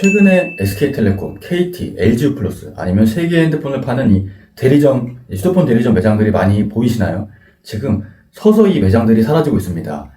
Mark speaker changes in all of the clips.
Speaker 1: 최근에 SK텔레콤, KT, LG유플러스 아니면 세계 핸드폰을 파는 이 대리점, 휴대폰 대리점 매장들이 많이 보이시나요? 지금 서서히 매장들이 사라지고 있습니다.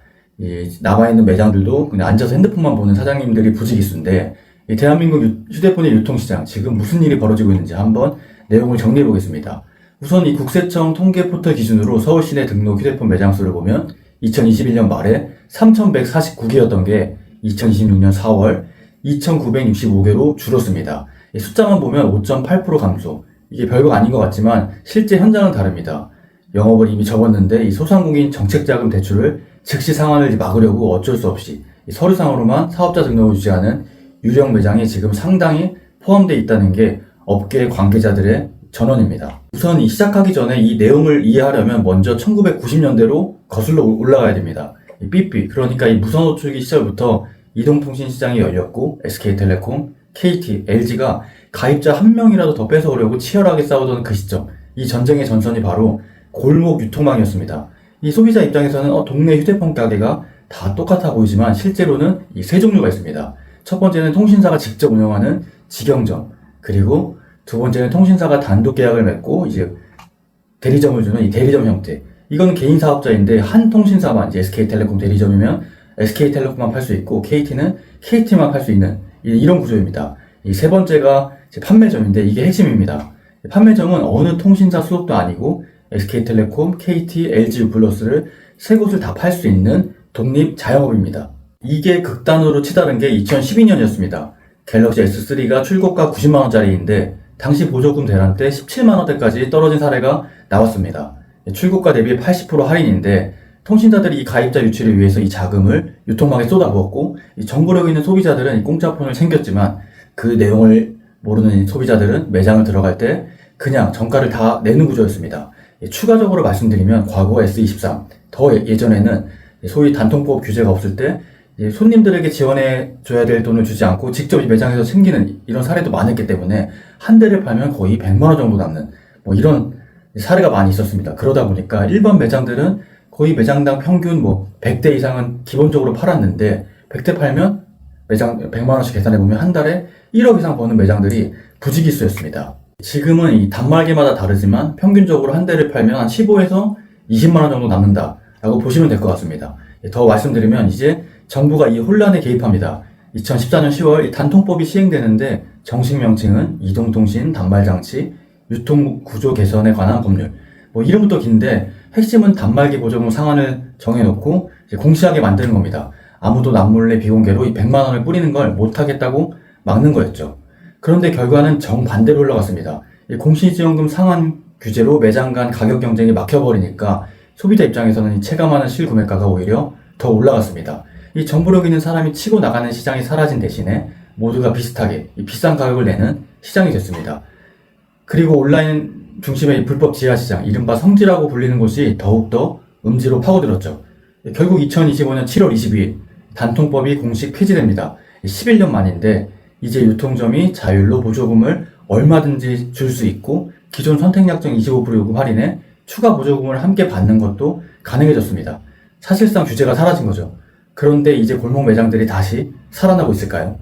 Speaker 1: 남아있는 매장들도 그냥 앉아서 핸드폰만 보는 사장님들이 부지기수인데, 이 대한민국 휴대폰의 유통시장 지금 무슨 일이 벌어지고 있는지 한번 내용을 정리해 보겠습니다. 우선 이 국세청 통계 포털 기준으로 서울 시내 등록 휴대폰 매장 수를 보면 2021년 말에 3,149개였던 게 2026년 4월 2,965개로 줄었습니다. 숫자만 보면 5.8% 감소. 이게 별거 아닌 것 같지만 실제 현장은 다릅니다. 영업을 이미 접었는데 이 소상공인 정책자금 대출을 즉시 상환을 막으려고 어쩔 수 없이 서류상으로만 사업자 등록을 유지하는 유령 매장이 지금 상당히 포함되어 있다는 게 업계 관계자들의 전언입니다. 우선 시작하기 전에 이 내용을 이해하려면 먼저 1990년대로 거슬러 올라가야 됩니다. 이 삐삐, 그러니까 이 무선 호출기 시절부터 이동통신 시장이 열렸고 SK텔레콤, KT, LG가 가입자 한 명이라도 더 뺏어오려고 치열하게 싸우던 그 시점, 이 전쟁의 전선이 바로 골목 유통망이었습니다. 이 소비자 입장에서는 동네 휴대폰 가게가 다 똑같아 보이지만 실제로는 이 세 종류가 있습니다. 첫 번째는 통신사가 직접 운영하는 직영점, 그리고 두 번째는 통신사가 단독 계약을 맺고 이제 대리점을 주는 이 대리점 형태. 이건 개인 사업자인데 한 통신사만, 이제 SK텔레콤 대리점이면 SK텔레콤만 팔 수 있고 KT는 KT만 팔 수 있는 이런 구조입니다. 이 세 번째가 판매점인데 이게 핵심입니다. 판매점은 어느 통신사 소속도 아니고 SK텔레콤, KT, LG유플러스를 세 곳을 다 팔 수 있는 독립 자영업입니다. 이게 극단으로 치달은 게 2012년이었습니다. 갤럭시 S3가 출고가 90만원짜리인데 당시 보조금 대란 때 17만원대까지 떨어진 사례가 나왔습니다. 출고가 대비 80% 할인인데 통신사들이 이 가입자 유치를 위해서 이 자금을 유통망에 쏟아부었고, 이 정보력 있는 소비자들은 이 공짜폰을 챙겼지만 그 내용을 모르는 소비자들은 매장을 들어갈 때 그냥 정가를 다 내는 구조였습니다. 추가적으로 말씀드리면 과거 S23, 더 예전에는 소위 단통법 규제가 없을 때 손님들에게 지원해 줘야 될 돈을 주지 않고 직접 이 매장에서 챙기는 이런 사례도 많았기 때문에 한 대를 팔면 거의 100만원 정도 남는 이런 사례가 많이 있었습니다. 그러다 보니까 일반 매장들은 거의 매장당 평균 100대 이상은 기본적으로 팔았는데 100대 팔면 매장 100만원씩 계산해보면 한 달에 1억 이상 버는 매장들이 부지기수였습니다. 지금은 이 단말기마다 다르지만 평균적으로 한 대를 팔면 한 15에서 20만원 정도 남는다 라고 보시면 될 것 같습니다. 더 말씀드리면 이제 정부가 이 혼란에 개입합니다. 2014년 10월 이 단통법이 시행되는데 정식 명칭은 이동통신 단말장치 유통구조 개선에 관한 법률. 이름부터 긴데 핵심은 단말기 보조금 상한을 정해놓고 이제 공시하게 만드는 겁니다. 아무도 남몰래 비공개로 이 100만원을 뿌리는 걸 못하겠다고 막는 거였죠. 그런데 결과는 정반대로 흘러갔습니다. 이 공시지원금 상한 규제로 매장 간 가격 경쟁이 막혀버리니까 소비자 입장에서는 이 체감하는 실구매가가 오히려 더 올라갔습니다. 이 정보력 있는 사람이 치고 나가는 시장이 사라진 대신에 모두가 비슷하게 이 비싼 가격을 내는 시장이 됐습니다. 그리고 온라인 중심의 이 불법 지하시장, 이른바 성지라고 불리는 곳이 더욱더 음지로 파고들었죠. 결국 2025년 7월 22일 단통법이 공식 폐지됩니다. 11년 만인데 이제 유통점이 자율로 보조금을 얼마든지 줄 수 있고 기존 선택약정 25% 요금 할인에 추가 보조금을 함께 받는 것도 가능해졌습니다. 사실상 규제가 사라진 거죠. 그런데 이제 골목 매장들이 다시 살아나고 있을까요?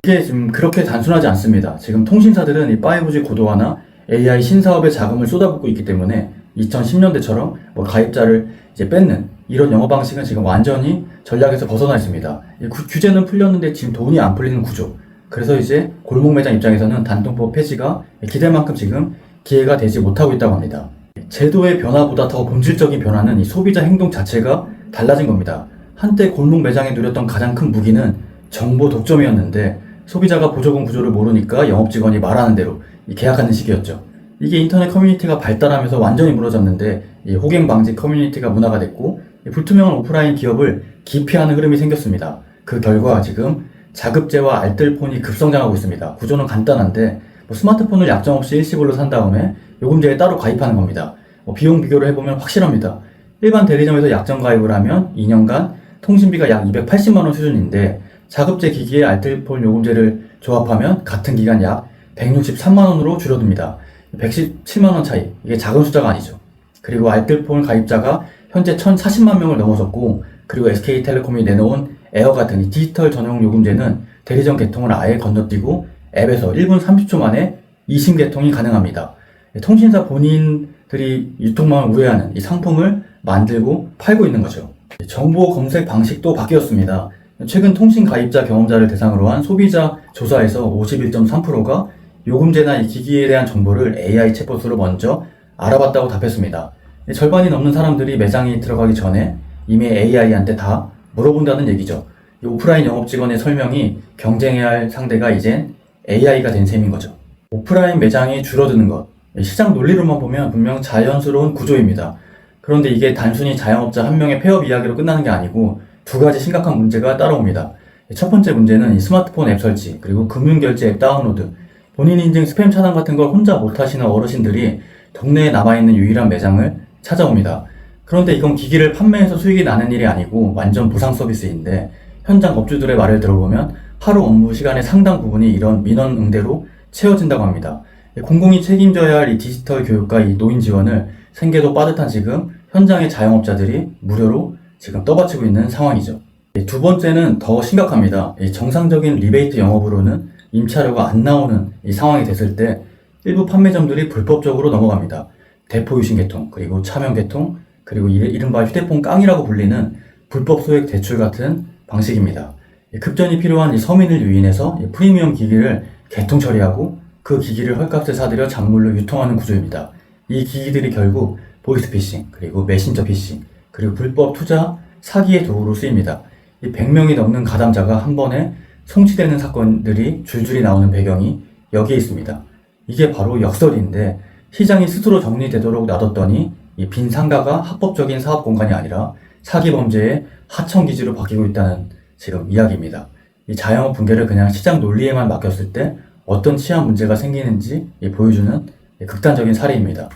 Speaker 1: 이게 지금 그렇게 단순하지 않습니다. 지금 통신사들은 이 5G 고도화나 AI 신사업에 자금을 쏟아붓고 있기 때문에 2010년대처럼 가입자를 이제 뺏는 이런 영업 방식은 지금 완전히 전략에서 벗어나 있습니다. 규제는 풀렸는데 지금 돈이 안 풀리는 구조. 그래서 이제 골목 매장 입장에서는 단통법 폐지가 기대만큼 지금 기회가 되지 못하고 있다고 합니다. 제도의 변화보다 더 본질적인 변화는 이 소비자 행동 자체가 달라진 겁니다. 한때 골목 매장에 누렸던 가장 큰 무기는 정보 독점이었는데 소비자가 보조금 구조를 모르니까 영업직원이 말하는 대로 계약하는 시기였죠. 이게 인터넷 커뮤니티가 발달하면서 완전히 무너졌는데 호갱 방지 커뮤니티가 문화가 됐고 불투명한 오프라인 기업을 기피하는 흐름이 생겼습니다. 그 결과 지금 자급제와 알뜰폰이 급성장하고 있습니다. 구조는 간단한데 스마트폰을 약정 없이 일시불로 산 다음에 요금제에 따로 가입하는 겁니다. 비용 비교를 해보면 확실합니다. 일반 대리점에서 약정 가입을 하면 2년간 통신비가 약 280만원 수준인데 자급제 기기에 알뜰폰 요금제를 조합하면 같은 기간 약 163만원으로 줄어듭니다. 117만원 차이, 이게 작은 숫자가 아니죠. 그리고 알뜰폰 가입자가 현재 1040만 명을 넘어섰고, 그리고 SK텔레콤이 내놓은 에어 같은 이 디지털 전용 요금제는 대리점 개통을 아예 건너뛰고 앱에서 1분 30초 만에 이심 개통이 가능합니다. 통신사 본인들이 유통망을 우회하는 이 상품을 만들고 팔고 있는 거죠. 정보 검색 방식도 바뀌었습니다. 최근 통신 가입자 경험자를 대상으로 한 소비자 조사에서 51.3%가 요금제나 이 기기에 대한 정보를 AI 챗봇으로 먼저 알아봤다고 답했습니다. 절반이 넘는 사람들이 매장에 들어가기 전에 이미 AI한테 다 물어본다는 얘기죠. 오프라인 영업 직원의 설명이 경쟁해야 할 상대가 이젠 AI가 된 셈인 거죠. 오프라인 매장이 줄어드는 것, 시장 논리로만 보면 분명 자연스러운 구조입니다. 그런데 이게 단순히 자영업자 한 명의 폐업 이야기로 끝나는 게 아니고 두 가지 심각한 문제가 따라옵니다. 첫 번째 문제는 스마트폰 앱 설치, 그리고 금융결제 앱 다운로드, 본인 인증 스팸 차단 같은 걸 혼자 못하시는 어르신들이 동네에 남아있는 유일한 매장을 찾아옵니다. 그런데 이건 기기를 판매해서 수익이 나는 일이 아니고 완전 보상 서비스인데 현장 업주들의 말을 들어보면 하루 업무 시간의 상당 부분이 이런 민원 응대로 채워진다고 합니다. 공공이 책임져야 할 이 디지털 교육과 이 노인 지원을 생계도 빠듯한 지금 현장의 자영업자들이 무료로 지금 떠받치고 있는 상황이죠. 두 번째는 더 심각합니다. 정상적인 리베이트 영업으로는 임차료가 안 나오는 이 상황이 됐을 때 일부 판매점들이 불법적으로 넘어갑니다. 대포 유신 개통, 그리고 차명 개통, 그리고 이른바 휴대폰 깡이라고 불리는 불법 소액 대출 같은 방식입니다. 급전이 필요한 이 서민을 유인해서 프리미엄 기기를 개통 처리하고 그 기기를 헐값에 사들여 작물로 유통하는 구조입니다. 이 기기들이 결국 보이스피싱, 그리고 메신저 피싱, 그리고 불법 투자, 사기의 도구로 쓰입니다. 이 100명이 넘는 가담자가 한 번에 송치되는 사건들이 줄줄이 나오는 배경이 여기에 있습니다. 이게 바로 역설인데 시장이 스스로 정리되도록 놔뒀더니 이 빈 상가가 합법적인 사업 공간이 아니라 사기 범죄의 하청 기지로 바뀌고 있다는 지금 이야기입니다. 이 자영업 붕괴를 그냥 시장 논리에만 맡겼을 때 어떤 치안 문제가 생기는지 보여주는 극단적인 사례입니다.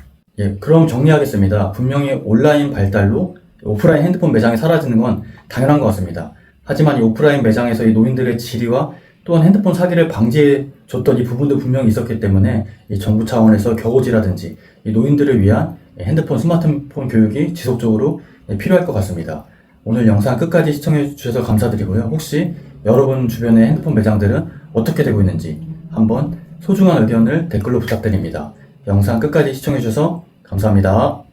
Speaker 1: 그럼 정리하겠습니다. 분명히 온라인 발달로 오프라인 핸드폰 매장이 사라지는 건 당연한 것 같습니다. 하지만 이 오프라인 매장에서 이 노인들의 질의와 또한 핸드폰 사기를 방지해줬던 이 부분도 분명히 있었기 때문에 이 정부 차원에서 겨우지라든지 이 노인들을 위한 핸드폰, 스마트폰 교육이 지속적으로 필요할 것 같습니다. 오늘 영상 끝까지 시청해 주셔서 감사드리고요. 혹시 여러분 주변의 핸드폰 매장들은 어떻게 되고 있는지 한번 소중한 의견을 댓글로 부탁드립니다. 영상 끝까지 시청해 주셔서 감사합니다.